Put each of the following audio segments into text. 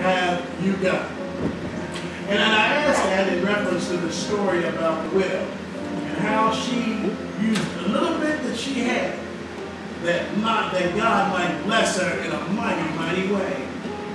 have you done? And I asked that in reference to the story about the widow and how she used a little bit that she had that God might bless her in a mighty, mighty way.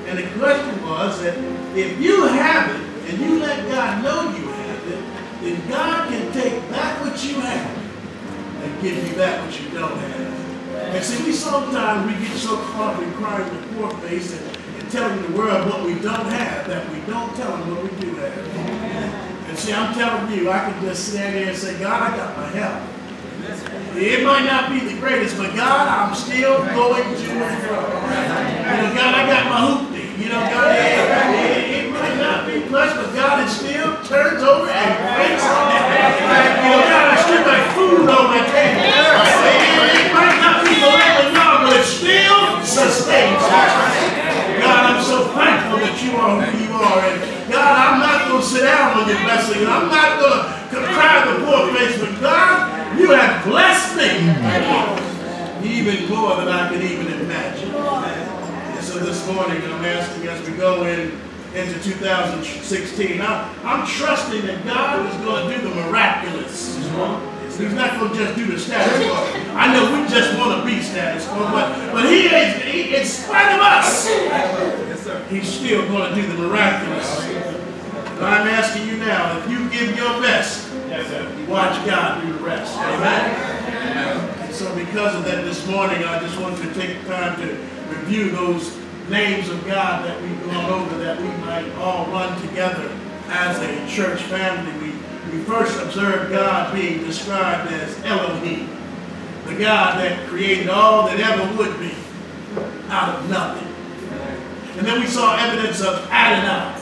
And the question was that if you have it and you let God know you have it, then God can take back what you have and give you back what you don't have. And see, we sometimes we get so caught up in crying with poor face and telling the world what we don't have that we don't tell them what we do have. And see, I'm telling you, I can just stand there and say, God, I got my help. It might not be the greatest, but God, I'm still going to and fro. You know, God, I got my hoopty. You know, God, it might not be much, but God, it still turns over and breaks on that. You know, God, I still got food on my table. It might not be forever long, but it still sustains. God, I'm so thankful that you are who you are. And God, I'm not going to sit down on your blessing. And I'm not going to cry the poor face, but God, you have blessed me even more than I could even imagine. And so this morning, I'm asking as we go into 2016, I'm trusting that God is going to do the miraculous. He's not going to just do the status quo. I know we just want to be status quo, but he in spite of us, he's still going to do the miraculous. And I'm asking you now, if you give your best, watch God do the rest. Amen. So because of that this morning, I just want to take time to review those names of God that we've gone over that we might all run together as a church family. We first observed God being described as Elohim, the God that created all that ever would be out of nothing. And then we saw evidence of Adonai,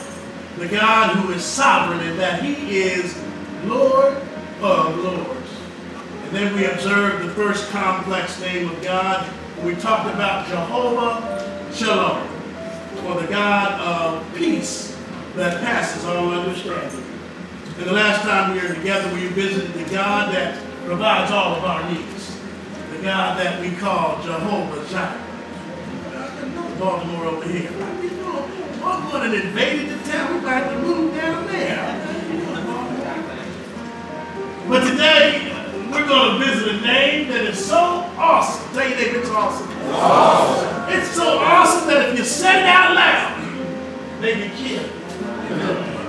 the God who is sovereign in that he is Lord of Lords. And then we observed the first complex name of God. We talked about Jehovah Shalom, or the God of peace that passes all understanding. And the last time we were together, we visited the God that provides all of our needs. The God that we call Jehovah Jireh. Baltimore over here. You know, Baltimore had invaded the town. We might have to move down there. But today, we're going to visit a name that is so awesome. Tell your neighbor it's awesome. Awesome. It's so awesome that if you said it out loud, they can kill you.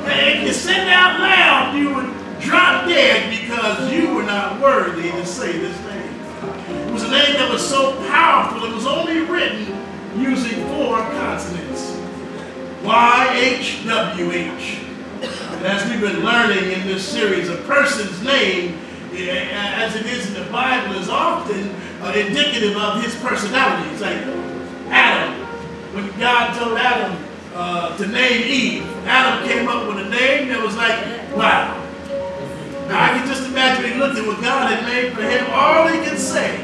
And if you said it out loud, you would drop dead because you were not worthy to say this name. It was a name that was so powerful, it was only written using 4 consonants. Y-H-W-H. And as we've been learning in this series, a person's name, as it is in the Bible, is often indicative of his personality. It's like Adam. When God told Adam to name Eve, Adam came up with a name that was like, wow. Now I can just imagine he looked at what God had made for him. All he could say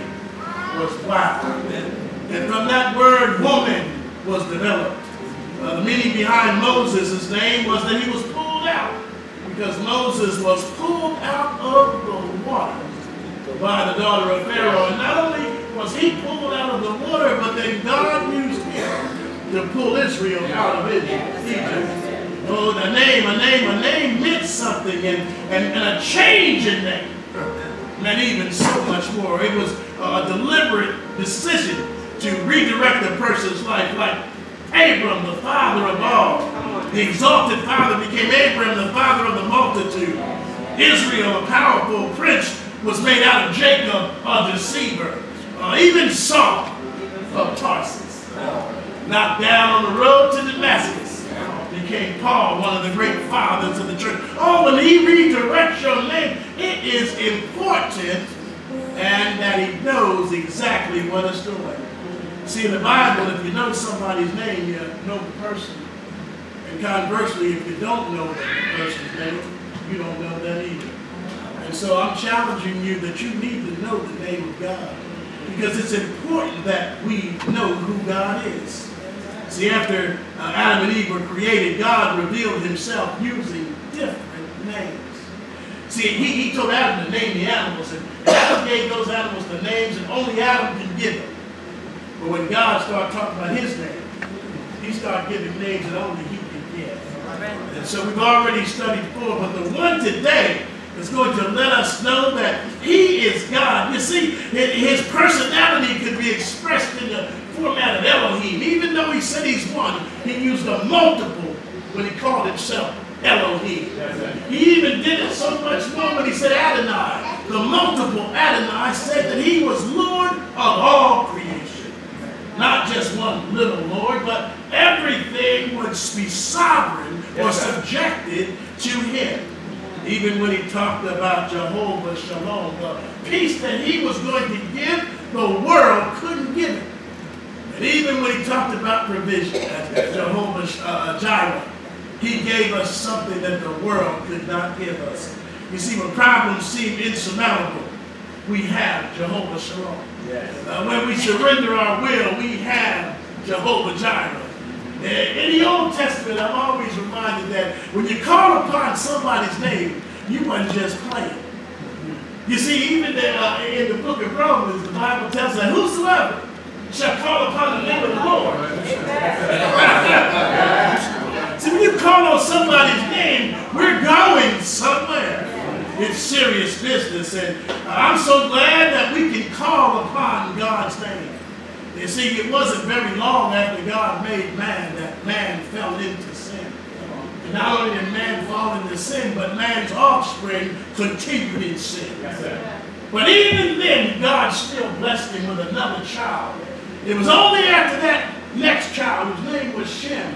was wow. And from that word, woman was developed. The meaning behind Moses' name was that he was pulled out, because Moses was pulled out of the water by the daughter of Pharaoh. And not only was he pulled out of the water, but then God used him to pull Israel out of Egypt. Oh, a name meant something, and a change in name meant even so much more. It was a deliberate decision to redirect a person's life, like Abram, the father of all. The exalted father became Abram, the father of the multitude. Israel, a powerful prince, was made out of Jacob, a deceiver. Even Saul of Tarsus, knocked down on the road to Damascus, became Paul, one of the great fathers of the church. Oh, when he redirects your name, it is important and that he knows exactly what it's doing. See, in the Bible, if you know somebody's name, you know the person. And conversely, if you don't know the person's name, you don't know that either. And so I'm challenging you that you need to know the name of God, because it's important that we know who God is. See, after Adam and Eve were created, God revealed himself using different names. See, he told Adam to name the animals, and Adam gave those animals the names, and only Adam can give them. But when God started talking about his name, he started giving names that only he could give. And so we've already studied 4, but the one today is going to let us know that he is God. You see, his personality could be expressed in the format of Elohim. Even though he said he's one, he used a multiple when he called himself Elohim. He even did it so much more when he said Adonai. The multiple Adonai said that he was Lord of all creation. Not just one little Lord, but everything would be sovereign or subjected to him. Even when he talked about Jehovah Shalom, the peace that he was going to give, the world couldn't give it. And even when he talked about provision, as Jehovah Jireh, he gave us something that the world could not give us. You see, when problems seem insurmountable, we have Jehovah Shalom. Yes. When we surrender our will, we have Jehovah Jireh. In the Old Testament, I'm always reminded that when you call upon somebody's name, you weren't just playing. You see, even in the book of Romans, the Bible tells us that whosoever shall call upon the name of the Lord. See, when you call on somebody's name, we're going somewhere. It's serious business, and I'm so glad that we can call upon God's name. You see, it wasn't very long after God made man that man fell into sin. And not only did man fall into sin, but man's offspring continued in sin. But even then, God still blessed him with another child. It was only after that next child, whose name was Shem,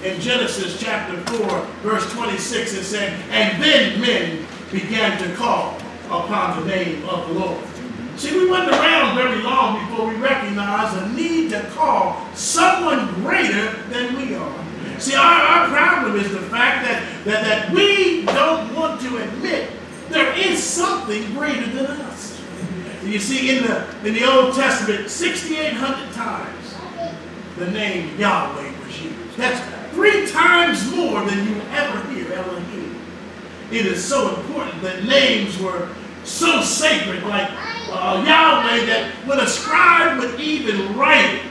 in Genesis chapter 4, verse 26, it said, and then men began to call upon the name of the Lord. See, we went around very long before we recognized a need to call someone greater than we are. See, our problem is the fact that we don't want to admit there is something greater than us. You see, in the Old Testament, 6,800 times the name Yahweh was used. That's 3 times more than you ever hear Elohim. It is so important that names were so sacred, like Yahweh, that when a scribe would even write it,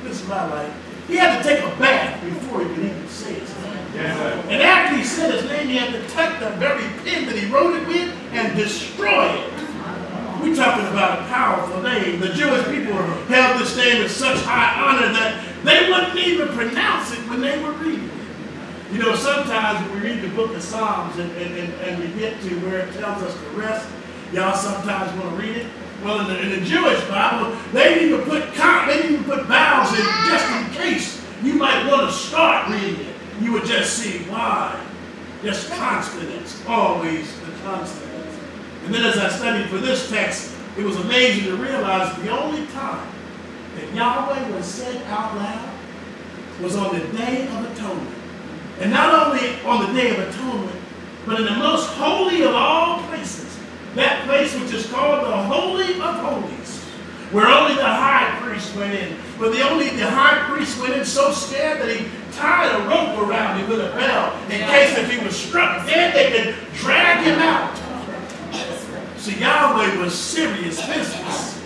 this is my life, he had to take a bath before he could even say his name. Yes, and after he said his name, he had to take the very pen that he wrote it with and destroy it. We're talking about a powerful name. The Jewish people held this name in such high honor that they wouldn't even pronounce it when they were reading it. You know, sometimes when we read the book of Psalms and we get to where it tells us to rest, y'all sometimes want to read it. Well, in the Jewish Bible, they didn't even put vowels in just in case you might want to start reading it. You would just see why. Just consonants, always the consonants. And then as I studied for this text, it was amazing to realize the only time that Yahweh was said out loud was on the Day of Atonement. And not only on the Day of Atonement, but in the most holy of all places, that place which is called the Holy of Holies, where only the high priest went in. But the high priest went in so scared that he tied a rope around him with a bell in case if he was struck dead, they could drag him out. See, Yahweh was serious business.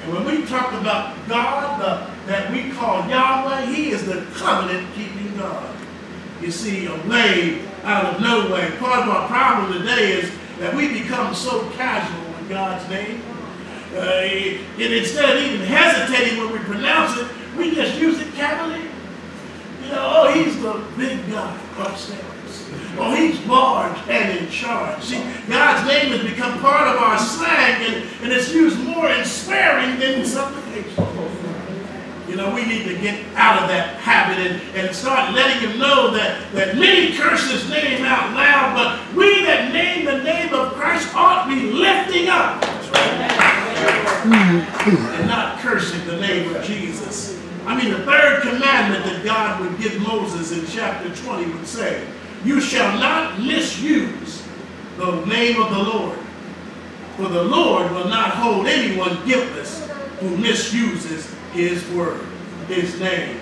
And when we talk about God that we call Yahweh, he is the covenant-keeping God. You see, a way out of no way. Part of our problem today is that we become so casual with God's name. And instead of even hesitating when we pronounce it, we just use it cavalier. You know, oh, he's the big guy upstairs. Oh, he's large and in charge. See, God's name has become part of our slang, and it's used more in swearing than in supplication. You know, we need to get out of that habit and start letting him know that many curse his name out loud, but we that name the name of Christ ought to be lifting up. And not cursing the name of Jesus. I mean, the third commandment that God would give Moses in chapter 20 would say, you shall not misuse the name of the Lord, for the Lord will not hold anyone guiltless who misuses his word, his name.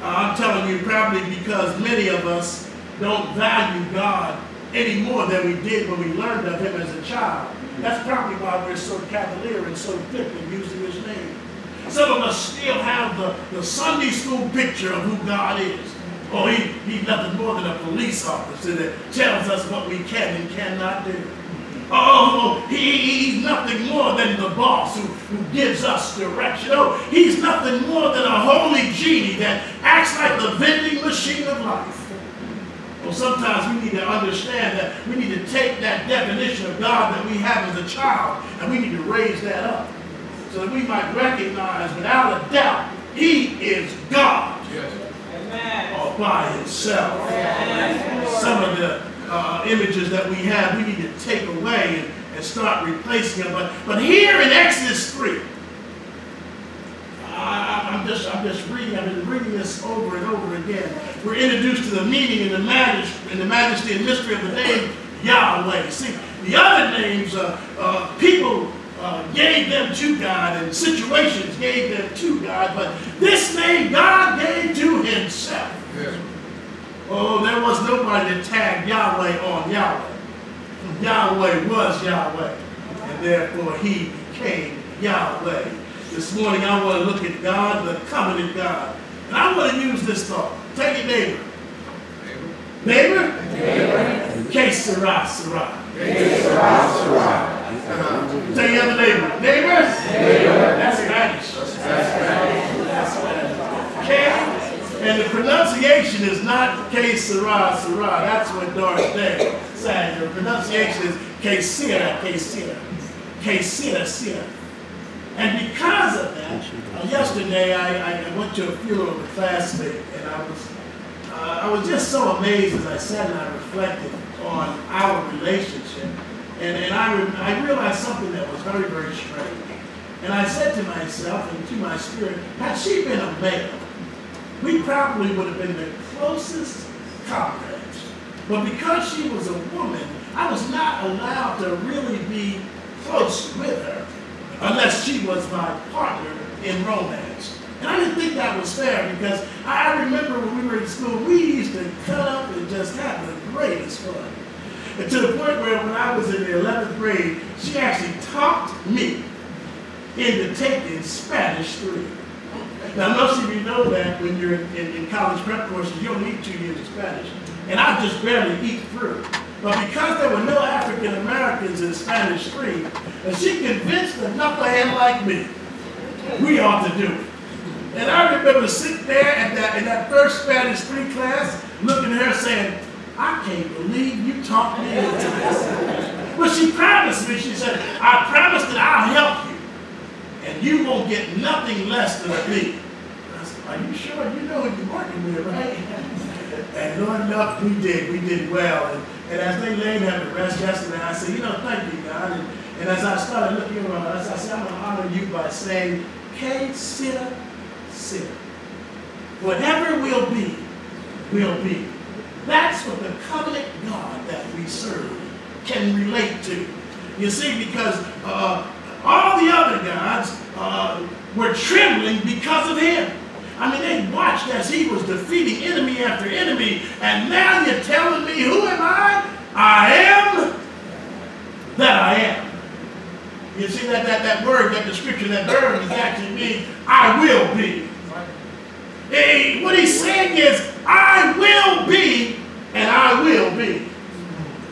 I'm telling you, probably because many of us don't value God any more than we did when we learned of him as a child. That's probably why we're so cavalier and so quick in using his name. Some of us still have the Sunday school picture of who God is. Oh, he's nothing more than a police officer that tells us what we can and cannot do. Oh, he's nothing more than the boss who gives us direction. Oh, he's nothing more than a holy genie that acts like the vending machine of life. Well, sometimes we need to understand that we need to take that definition of God that we have as a child and we need to raise that up so that we might recognize without a doubt he is God. Yes. All by himself. Yes. Some of the images that we have, we need to take away and start replacing them. But here in Exodus 3, I'm just reading. I've been reading this over and over again. We're introduced to the meaning and the majesty and mystery of the name Yahweh. See, the other names, people gave them to God and situations gave them to God, but this name God gave to himself. Yes. Oh, there was nobody that tagged Yahweh on Yahweh. Yahweh was Yahweh, and therefore he became Yahweh. This morning I want to look at God, the covenant God. And I want to use this thought. Take it, neighbor. Neighbor? Neighbor. K-Sarah, Sarah. K-Sarah, Sarah. Tell your other neighbor. Neighbors? Neighbor. That's Spanish. That's Spanish. K. And the pronunciation is not K-Sarah, Sarah. That's what Doris Day said. The pronunciation is K-Sira, K-Sira. K-Sira, Sira. And because of that, yesterday I went to a funeral of a classmate, and I was just so amazed as I sat and I reflected on our relationship. And I realized something that was very, very strange. And I said to myself and to my spirit, had she been a male, we probably would have been the closest comrades. But because she was a woman, I was not allowed to really be close with her unless she was my partner in romance. And I didn't think that was fair because I remember when we were in school, we used to cut up and just have the greatest fun. And to the point where when I was in the 11th grade, she actually talked me into taking Spanish 3. Now, most of you know that when you're in college prep courses, you don't need 2 years of Spanish. And I just barely eked through. But because there were no African Americans in Spanish 3, and she convinced a knucklehead like me, we ought to do it. And I remember sitting there in that first Spanish 3 class, looking at her saying, I can't believe you talked me into this. But she promised me, she said, I promise that I'll help you. And you won't get nothing less than a B. I said, are you sure? You know who you're working with, right? And Lord enough, we did well. And as they laid her to rest yesterday, I said, you know, thank you, God. And as I started looking around, I said, I'm going to honor you by saying, K-Sira, Sira. Whatever will be, will be. That's what the covenant God that we serve can relate to. You see, because all the other gods were trembling because of him. I mean, they watched as he was defeating enemy after enemy, and now you're telling me, who am I? I am that I am. You see that word, that description, that verb is actually means I will be. Hey, what he's saying is, I will be, and I will be.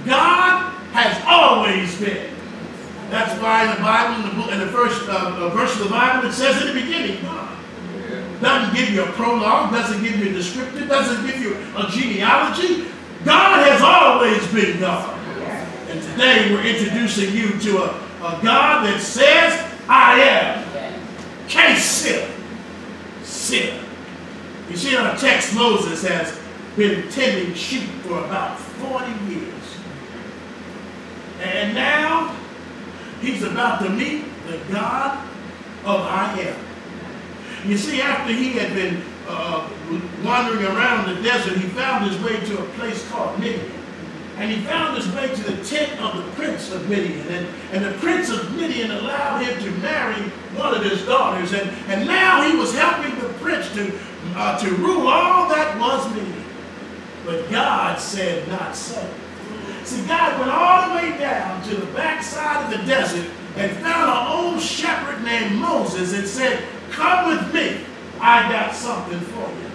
God has always been. That's why in the Bible, in the first verse of the Bible, it says in the beginning, God. Doesn't give you a prologue, doesn't give you a descriptor, doesn't give you a genealogy. God has always been God. And today we're introducing you to a God that says, I am. K-Sira. Sira. You see in our text, Moses has been tending sheep for about 40 years. And now he's about to meet the God of I am. You see, after he had been wandering around the desert, he found his way to a place called Midian. And he found his way to the tent of the prince of Midian. And the prince of Midian allowed him to marry one of his daughters. And now he was helping the prince to rule all that was Midian. But God said not so. See, God went all the way down to the backside of the desert and found an old shepherd named Moses and said, come with me. I got something for you.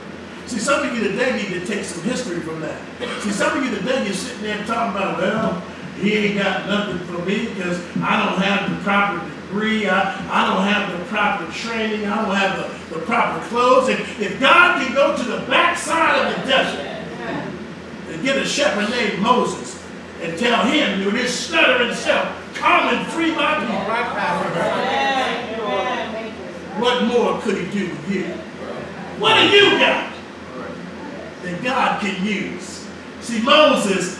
See, some of you today need to take some history from that. See, some of you today, you're sitting there talking about, well, he ain't got nothing for me because I don't have the proper degree. I don't have the proper training. I don't have the proper clothes. If God can go to the backside of the desert and get a shepherd named Moses and tell him, with his stuttering self, come and free my people. What more could he do with you? What have you got that God can use? See, Moses,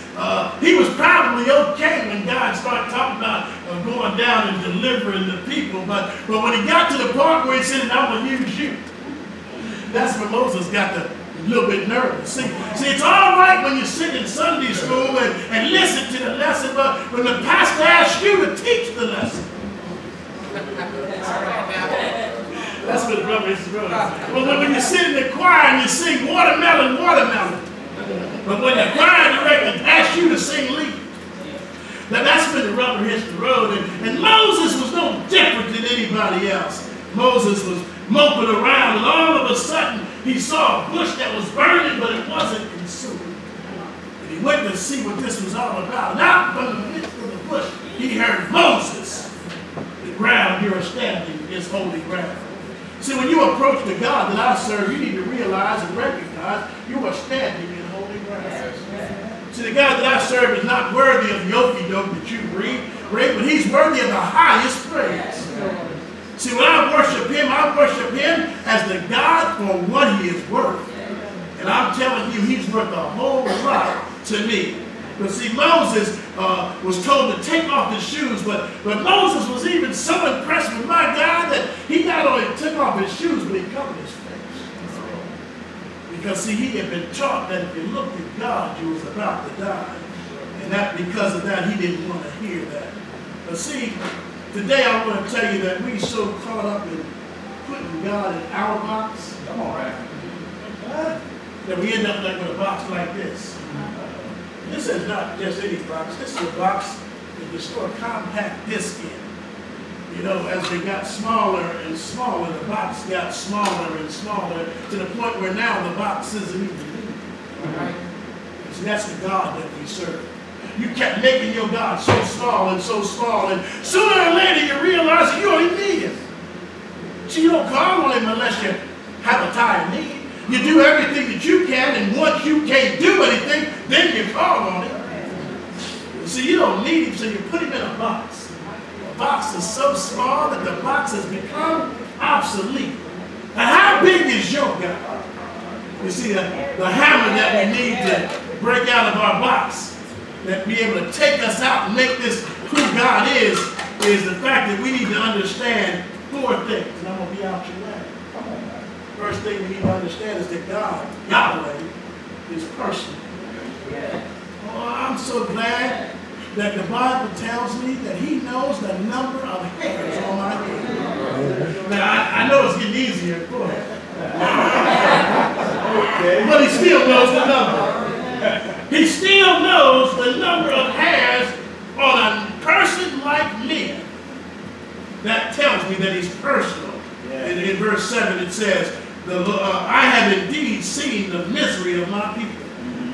he was probably okay when God started talking about going down and delivering the people. But when he got to the part where he said, I'm going to use you, that's when Moses got a little bit nervous. See, it's all right when you sit in Sunday school and listen to the lesson, but when the pastor asks you to teach the lesson, that's what brother is doing. Well, when you sit in the choir and you sing watermelon, watermelon, but when the choir director asks you to sing leaf, that's when the rubber hits the road. And Moses was no different than anybody else. Moses was moping around, and all of a sudden he saw a bush that was burning, but it wasn't consumed. And he went to see what this was all about. And out from the midst of the bush, he heard Moses, the ground you are standing is holy ground. See, when you approach the God that I serve, you need to realize and recognize you are standing in holy ground. See, the God that I serve is not worthy of the okie doke that you read, but he's worthy of the highest praise. See, when I worship him as the God for what he is worth. And I'm telling you, he's worth a whole lot to me. But see, Moses was told to take off his shoes, but Moses was even so impressed with my God that he not only took off his shoes, but he covered his face. Because see, he had been taught that if you looked at God, you was about to die. And that because of that, he didn't want to hear that. But see, today I want to tell you that we so caught up in putting God in our box. Come on, right? That we end up like with a box like this. This is not just any box. This is a box that you store a compact disc in. You know, as they got smaller and smaller, the box got smaller and smaller to the point where now the box isn't even moving. Right? So that's the God that we serve. You kept making your God so small, and sooner or later you realize you don't even need him. So you don't call on him unless you have a dire need. You do everything that you can, and once you can't do anything, then you call on him. See, you don't need him, so you put him in a box. The box is so small that the box has become obsolete. Now, how big is your God? You see, the hammer that we need to break out of our box, that be able to take us out and make this who God is the fact that we need to understand 4 things. And I'm going to be out your way. First thing we need to understand is that God, Yahweh, is personal. Oh, I'm so glad that the Bible tells me that he knows the number of hairs on my head. Now, I know it's getting easier. Go ahead. But he still knows the number. He still knows the number of hairs on a person like me. That tells me that he's personal. And in verse 7 it says, I have indeed seen the misery of my people.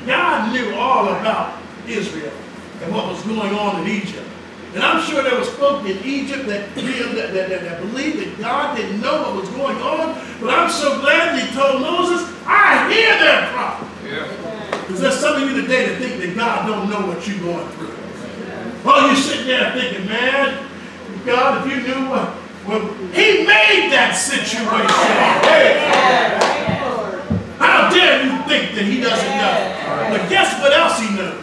God knew all about Israel and what was going on in Egypt. And I'm sure there was folk in Egypt that believed that God didn't know what was going on. But I'm so glad he told Moses, I hear their problem. Because there's some of you today that think that God don't know what you're going through. Oh, you're sitting there thinking, man, God, if you knew what, he made that situation. How dare you think that he doesn't know? But guess what else he knows?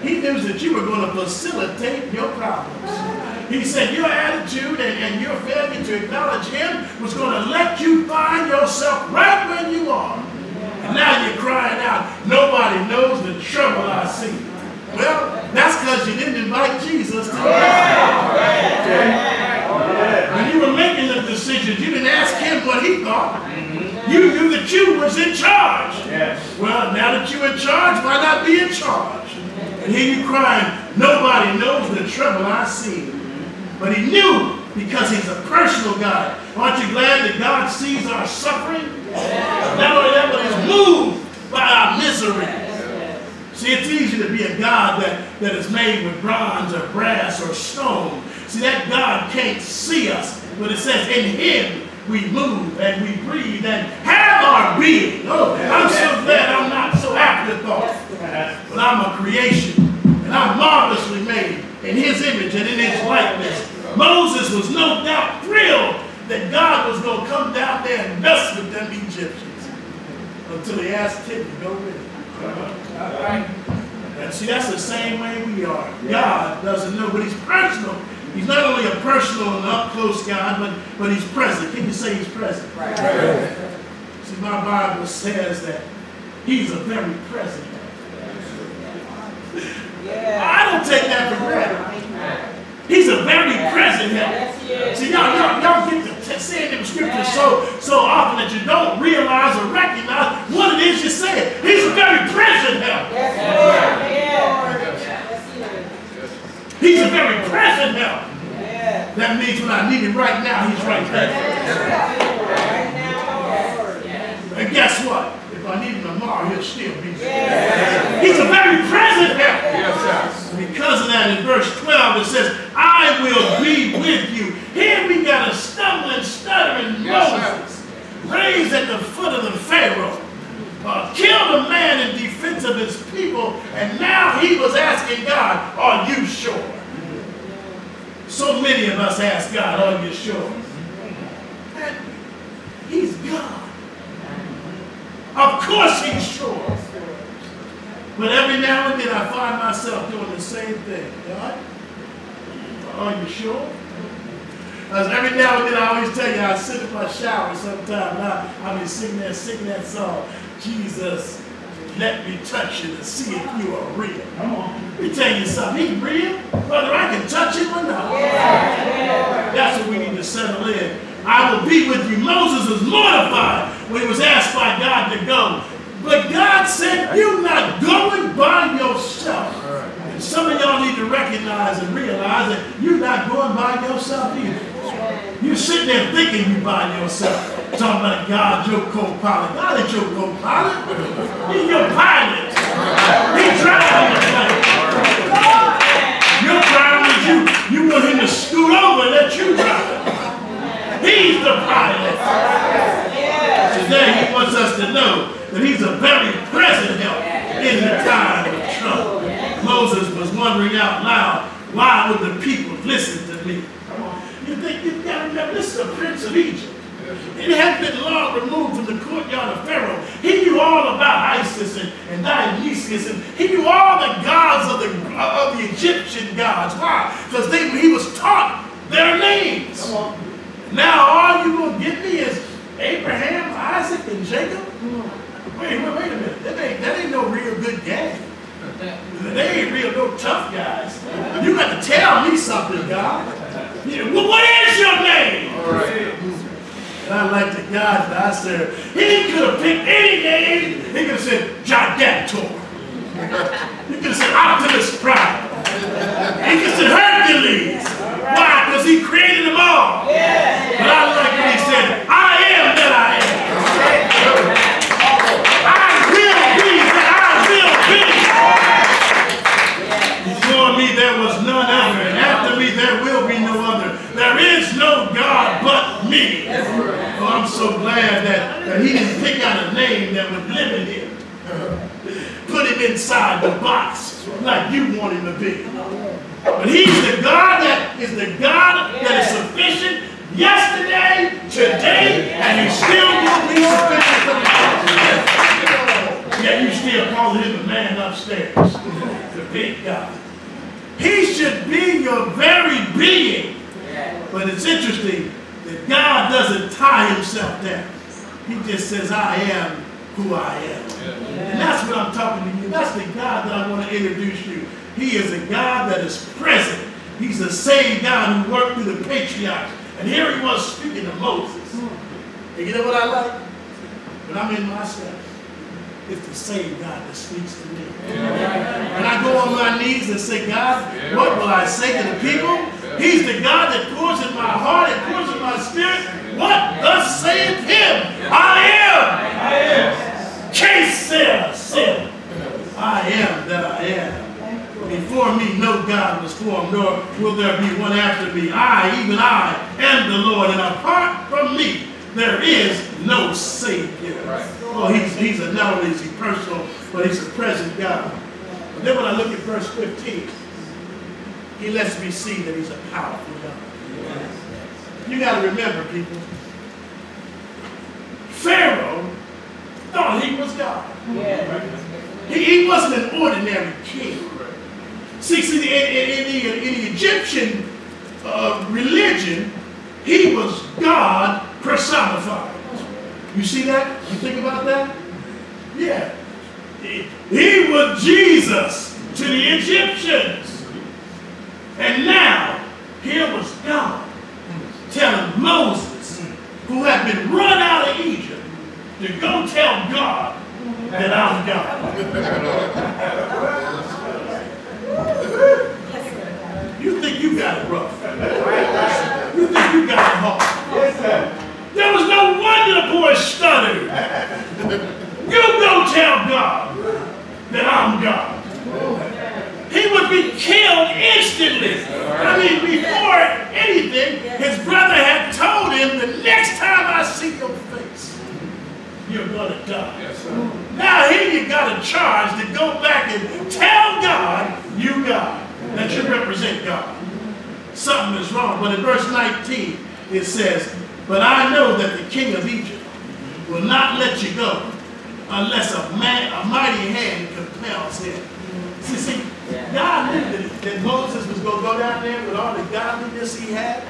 He knows that you were going to facilitate your problems. He said your attitude and your failure to acknowledge him was going to let you find yourself right where you are. And now you're crying out, nobody knows the trouble I see. Well, that's because you didn't invite Jesus to When you were making the decisions, you didn't ask him what he thought. You knew that you was in charge. Well, now that you're in charge, why not be in charge? And here you crying, nobody knows the trouble I see. But he knew, because he's a personal God, Aren't you glad that God sees our suffering? Not only that, but he's moved by our misery. See, it's easy to be a God that is made with bronze or brass or stone. See, that God can't see us. But it says in him we move and we breathe and have our being. Oh, I'm so glad I'm not so afterthought. But I'm a creation. And I'm marvelously made in his image and in his likeness. Moses was no doubt thrilled that God was going to come down there and mess with them Egyptians until he asked him to go with him. And see, that's the same way we are. God doesn't know, but he's personal. He's not only a personal and up-close God, but he's present. Can you say he's present? Right. See, my Bible says that he's a very present God. I don't take that for granted. He's a very present help. See, y'all get to saying them scriptures so often that you don't realize or recognize what it is you're saying. He's a very present help. He's a very present help. That means when I need him right now, he's right there. And guess what? If I need him tomorrow, he'll still be there. He's a very present help. Because of that, in verse 12, it says, I will be with you. Here we got a stumbling, stuttering Moses, raised at the foot of the Pharaoh, killed a man in defense of his people, and now he was asking God, are you sure? So many of us ask God, are you sure? And he's God. Of course he's sure. But every now and then I find myself doing the same thing. God, are you sure? Because every now and then I always tell you, I sit in my shower sometime and I'll be singing that song, Jesus, let me touch you to see if you are real. Come on. Let me tell you something, he's real, whether I can touch him or not. That's what we need to settle in. I will be with you. Moses was mortified when he was asked by God to go. But God said, you're not going by yourself. And some of y'all need to recognize and realize that you're not going by yourself either. You're sitting there thinking you're by yourself. Talking about God, your co-pilot. God ain't your co-pilot. He's your pilot. He's driving the plane. Your driver is you want him to scoot over and let you drive. He's the pilot. Today he wants us to know that he's a very present help in the time of trouble. Moses was wondering out loud, why would the people listen to me? You think you've got to remember, this is the Prince of Egypt. It hadn't been long removed from the courtyard of Pharaoh. He knew all about Isis and Dionysius, and he knew all the gods of the Egyptian gods. Why? Because he was taught their names. Now all you going to give me is Abraham, Isaac, and Jacob? Wait a minute. That ain't no real good gang. They ain't real no tough guys. You got to tell me something, God. Well, what is your name? All right. And I like the God that I serve. He could have picked any name. He could have said Gigantor. He could have said Optimus Prime. He could have said Hercules. Why? Because he created them all. But I like when he said, I am that I am. I will be that I will be. Before me there was none other, and after me there will be no other. There is no God but me. Oh, I'm so glad that he didn't pick out a name that would limit him. Put him inside the box like you want him to be. But he's the God that is sufficient yesterday, today, and he still will be sufficient tomorrow. Yet you still call him the man upstairs, the big God. He should be your very being. But it's interesting that God doesn't tie himself down. He just says, I am who I am. And that's what I'm talking to you. That's the God that I want to introduce you. He is a God that is present. He's the same God who worked through the patriarchs. And here he was speaking to Moses. And you know what I like? When I'm in my study, it's the same God that speaks to me. When I go on my knees and say, God, what will I say to the people? He's the God that pours in my heart and pours in my spirit What? Thus saith him, I am. Say, I am that I am. Before me no God was formed, nor will there be one after me. Even I, am the Lord, and apart from me, there is no Savior. Right. Oh, he's not only is he personal, but he's a present God. But then when I look at verse 15, he lets me see that he's a powerful God. Yes. You got to remember, people, Pharaoh thought he was God. Yes. He wasn't an ordinary king. See, in the Egyptian religion, he was God personified. You see that? You think about that? Yeah. He was Jesus to the Egyptians. And now, here was God telling Moses, who had been run out of Egypt, to go tell God that I'm God. You think you got it rough. You think you got it hard. There was no wonder the boy stuttered. You go tell God that I'm God. He would be killed instantly. I mean, before anything, his brother had told him, the next time I see your face, you're going to die. Now here you got a charge to go back and tell God you God, that you represent God. Something is wrong. But in verse 19, it says, but I know that the king of Egypt will not let you go unless a mighty hand compels him. See, God knew that Moses was going to go down there with all the godliness he had,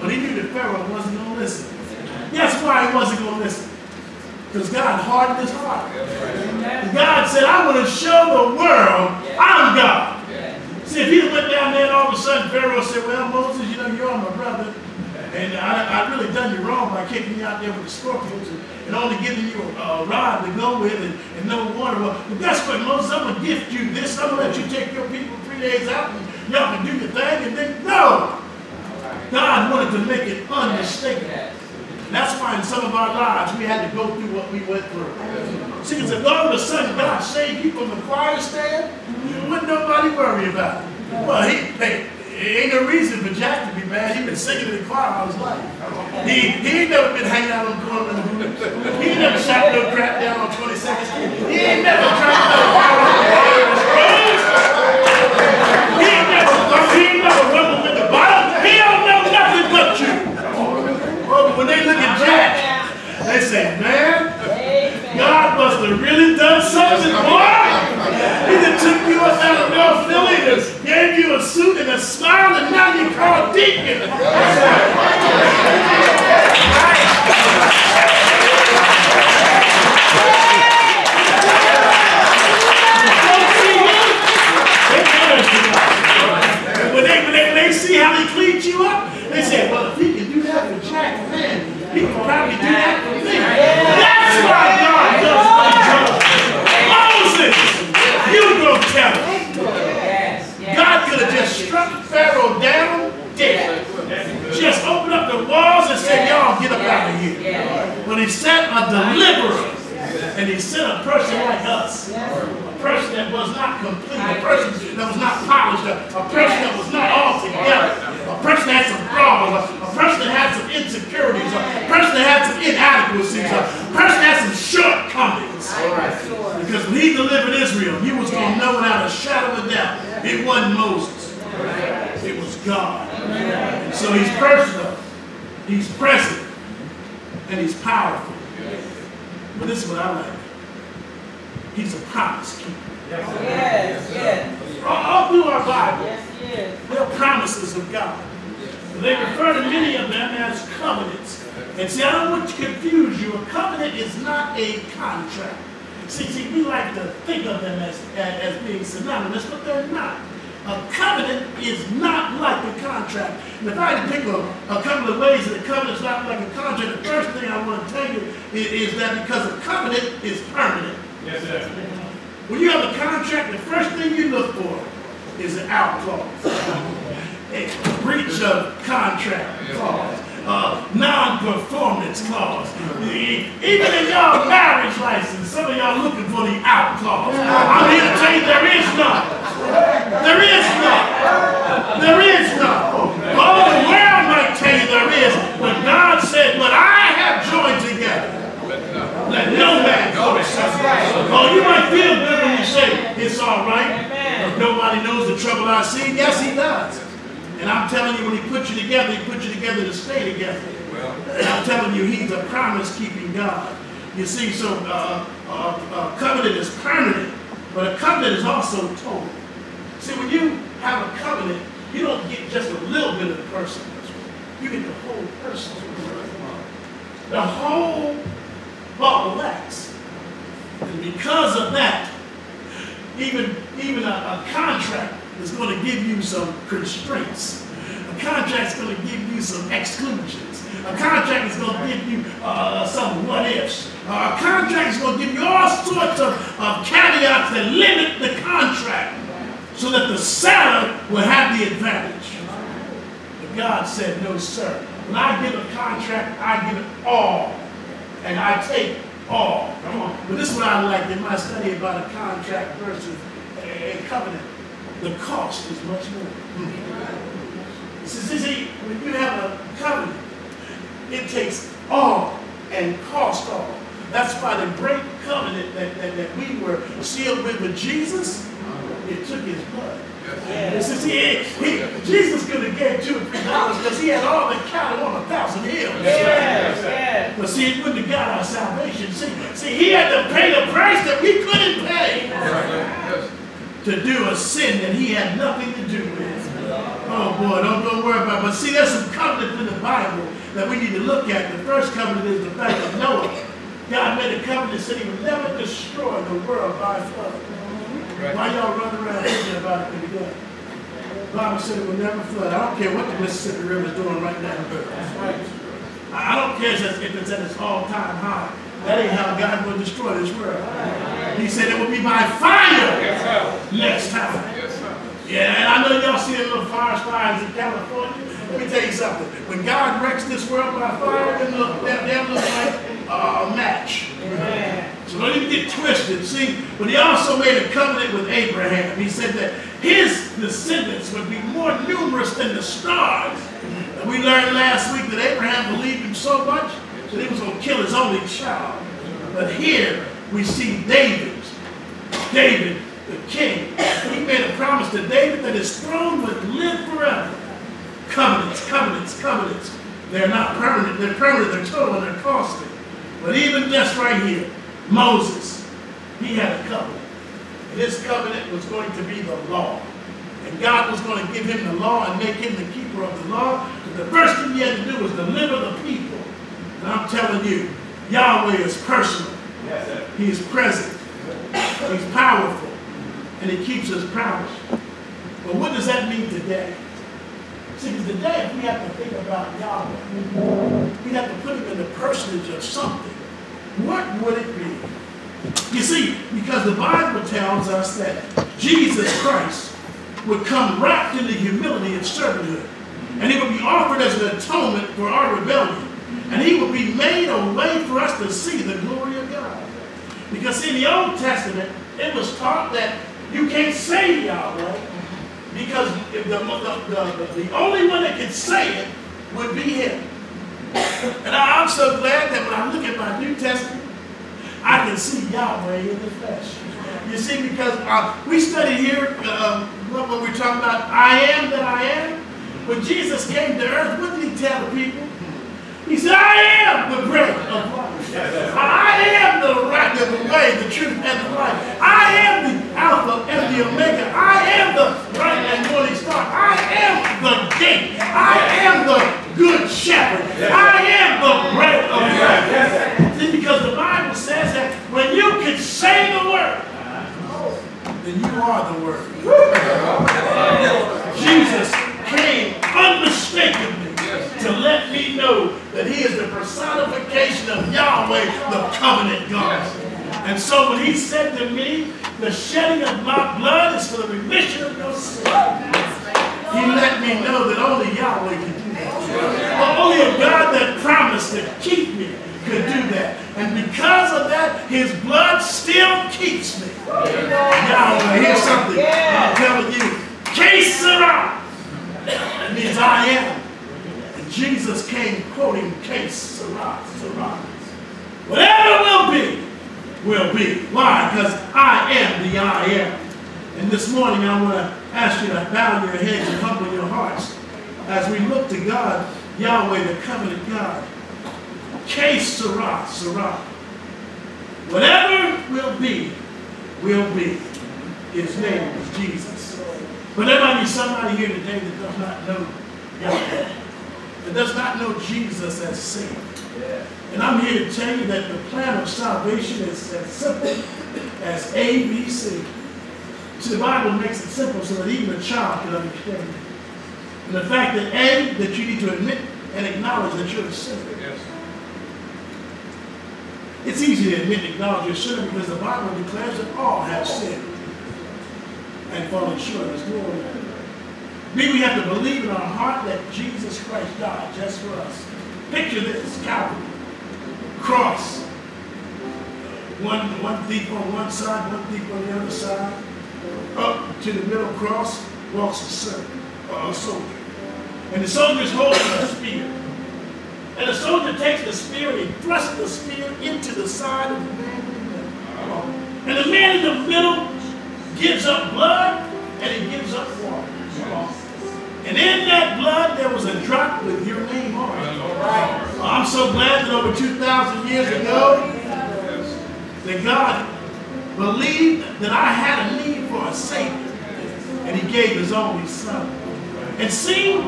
but he knew that Pharaoh wasn't going to listen. Guess why he wasn't going to listen? Because God hardened his heart. God said, I want to show the world I'm God. See, if he went down there and all of a sudden Pharaoh said, well, Moses, you know, you're my brother, and I really done you wrong by kicking you out there with the scorpions and only giving you a rod to go with and no water. Well, guess what, Moses? I'm going to gift you this. I'm going to let you take your people 3 days out and y'all can do your thing. And then, no. God wanted to make it unmistakable. That's why in some of our lives we had to go through what we went through. See, because if all of a sudden God saved you from the choir stand, wouldn't nobody worry about it. Well, ain't no reason for Jack to be mad. He's been singing in the choir all his life. He ain't never been hanging out on the corner of the booth. He ain't never shot no crap down on 22nd Street. He ain't never tried to He ain't never rumbled with the bottle. He don't know nothing but you. Oh, but when they look at Jack, they say, man, God must have really done something, boy. He done took you up out of North Philly and gave you a suit and a smile, and now you call deacon. When they see how he cleaned you up, they say, well, if he can do that for Jack, man, he can probably do that for me. That's why God does what he does. Moses, you go tell him. God could have just struck Pharaoh down dead. Just opened up the walls and said, y'all get up out of here. But he sent a deliverer. And he sent a person like us. A person that was not complete. A person that was not polished. A person that was not all together. A person that had some flaws. A person that had some insecurities. A person that had some inadequacies. A person that had some shortcomings. Because when he delivered Israel, you was going to know without a shadow of doubt, it wasn't Moses. It was God. And so he's personal. He's present. And he's powerful. But this is what I like. He's a promise keeper. Yes. All through our Bible, there are promises of God. They refer to many of them as covenants. And see, I don't want to confuse you. A covenant is not a contract. See, we like to think of them as being synonymous, but they're not. A covenant is not like a contract. And if I had to pick a couple of ways that a covenant is not like a contract, the first thing I want to tell you is that because a covenant is permanent. Yes, sir. When you have a contract, the first thing you look for is an out clause. A breach of contract clause. non-performance clause. Even in y'all marriage license, some of y'all looking for the out clause. I'm here to tell you there is none. There is none. There is none. All the world might tell you there is, but God said, what I have joined together, let no man go asunder. Oh, you might feel good when you say it's all right. But nobody knows the trouble I see. Yes, he does. And I'm telling you, when he put you together to stay together. And I'm telling you, he's a promise-keeping God. You see, so covenant is permanent, but a covenant is also total. See, when you have a covenant, you don't get just a little bit of the person. You get the whole person. The whole ball of wax. And because of that, even a contract is going to give you some constraints. A contract is going to give you some exclusions. A contract is going to give you some what-ifs. A contract is going to give you all sorts of caveats that limit the contract so that the seller will have the advantage. But God said, no, sir. When I give a contract, I give it all. And I take all. Come on. But this is what I like in my study about a contract versus a covenant. The cost is much more. See, when you have a covenant, it takes all and cost all. That's why the great covenant that we were sealed with Jesus, it took his blood. See, Jesus could have gave $2 or $3 because he had all the cattle on 1,000 hills. Yes. But see, it wouldn't have got our salvation. See, he had to pay the price that we couldn't pay to do a sin that he had nothing to do with. Oh boy, don't worry about it. But see, there's some covenants in the Bible that we need to look at. The first covenant is the fact of Noah. God made a covenant that said he would never destroy the world by flood. Why y'all running around thinking about it to be done? The Bible said it will never flood. I don't care what the Mississippi River is doing right now. I don't care if it's at its all-time high. That ain't how God will destroy this world. He said it will be by fire next time. Yeah, and I know y'all see the little forest fires in California. Let me tell you something. When God wrecks this world by fire, they'll look like a match. So don't even get twisted. See, but he also made a covenant with Abraham. He said that his descendants would be more numerous than the stars. And we learned last week that Abraham believed him so much that he was going to kill his only child. But here we see David, the king. He made a promise to David that his throne would live forever. Covenants, covenants, covenants. They're not permanent. They're permanent. They're total. And they're costly. But even just right here, Moses, he had a covenant. And this covenant was going to be the law. And God was going to give him the law and make him the keeper of the law. But the first thing he had to do was deliver the people. And I'm telling you, Yahweh is personal. He is present. He's powerful. And he keeps his promise. But what does that mean today? See, because today, if we have to think about Yahweh, we have to put him in the personage of something. What would it be? You see, because the Bible tells us that Jesus Christ would come wrapped in the humility of servanthood. And he would be offered as an atonement for our rebellion. And he would be made a way for us to see the glory of God. Because in the Old Testament, it was taught that you can't say Yahweh, because the only one that can say it would be him. And I'm so glad that when I look at my New Testament, I can see Yahweh in the flesh. You see, because we studied here when we're talking about I am that I am. When Jesus came to earth, what did he tell the people? He said, I am the bread of life. I am the right of the way, the truth, and the life. I am the Alpha and the Omega. I am the bright and morning star. I am the gate. I am the good shepherd. I am the bread of life. See, because the Bible says that when you can say the word, then you are the word. Jesus came unmistakably to let me know that he is the personification of Yahweh, the covenant God. And so when he said to me, the shedding of my blood is for the remission of your sin, he let me know that only Yahweh can do that. Only a God that promised to keep me could do that. And because of that, his blood still keeps me. Y'all want to hear something? I'm telling you. Que sera. It means I am. And Jesus came quoting que sera, sera. Whatever will be, will be. Why? Because I am the I am. And this morning I want to ask you to bow your heads and humble your hearts as we look to God, Yahweh, the covenant God. Que sera, sera. Whatever will be, will be. His name is Jesus. But there might be somebody here today that does not know Yahweh, that does not know Jesus as Savior. And I'm here to tell you that the plan of salvation is as simple as A, B, C. See, the Bible makes it simple so that even a child can understand it. And the fact that A, that you need to admit and acknowledge that you're a sinner. Yes. It's easy to admit and acknowledge you're a sinner because the Bible declares that all have sinned and fallen short of his glory. We have to believe in our heart that Jesus Christ died just for us. Picture this, Calvary, cross. One thief on one side, one thief on the other side. Up to the middle cross walks a soldier. And the soldier's holding a spear. And the soldier takes the spear and he thrusts the spear into the side of the man in the middle. And the man in the middle gives up blood and he gives up water. And in that blood there was a drop with your name on it. I'm so glad that over 2,000 years ago that God believed that I had a need for a Savior. And he gave his only Son. And see,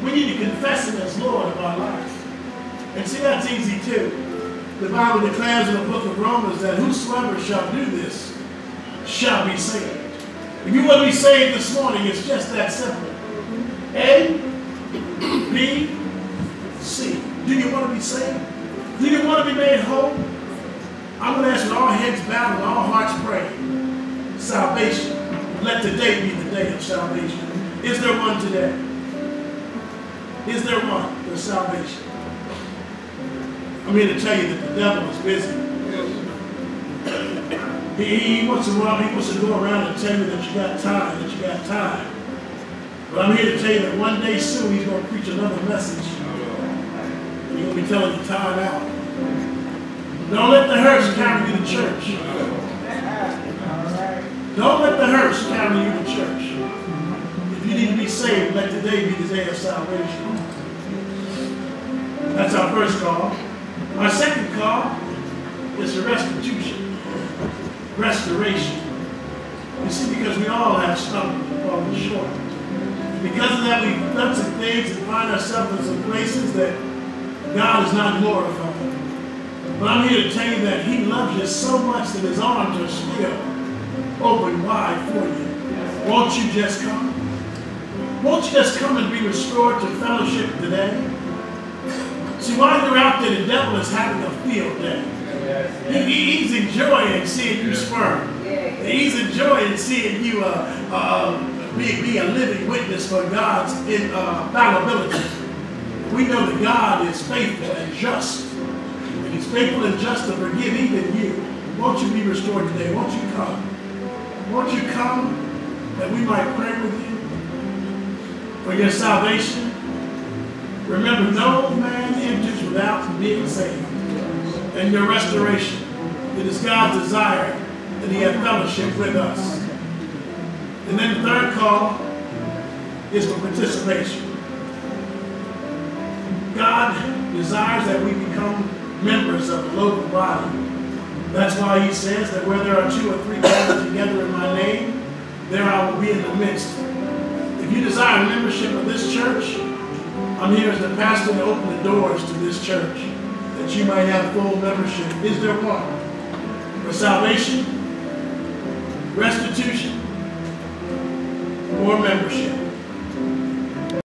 we need to confess him as Lord of our life. And see, that's easy too. The Bible declares in the book of Romans that whosoever shall do this shall be saved. If you want to be saved this morning, it's just that simple. A, B, C. Do you want to be saved? Do you want to be made whole? I'm going to ask with all heads bowed and all hearts praying. Salvation. Let today be the day of salvation. Is there one today? Is there one for salvation? I'm here to tell you that the devil is busy. He wants to go around and tell you that you got time, But I'm here to tell you that one day soon he's going to preach another message. He's going to be telling you time out. Don't let the hearse carry you to church. Don't let the hearse carry you to church. If you need to be saved, let today be the day of salvation. That's our first call. Our second call is the restitution. Restoration. You see, because we all have stumbled and fallen short. Because of that, we've done some things and find ourselves in some places that God is not glorified. But I'm here to tell you that he loves you so much that his arms are still open wide for you. Won't you just come? Won't you just come and be restored to fellowship today? See, while you're out there, the devil is having a field day. He's enjoying seeing you squirm. He's enjoying seeing you be a living witness for God's infallibility. We know that God is faithful and just. And he's faithful and just to forgive even you. Won't you be restored today? Won't you come? Won't you come that we might pray with you for your salvation? Remember, no man enters without being saved. And your restoration. It is God's desire that he have fellowship with us. And then the third call is for participation. God desires that we become members of the local body. That's why he says that where there are 2 or 3 gathered together in my name, there I will be in the midst. If you desire membership of this church, I'm here as the pastor to open the doors to this church, that you might have full membership. Is there one? For salvation, restitution, or membership?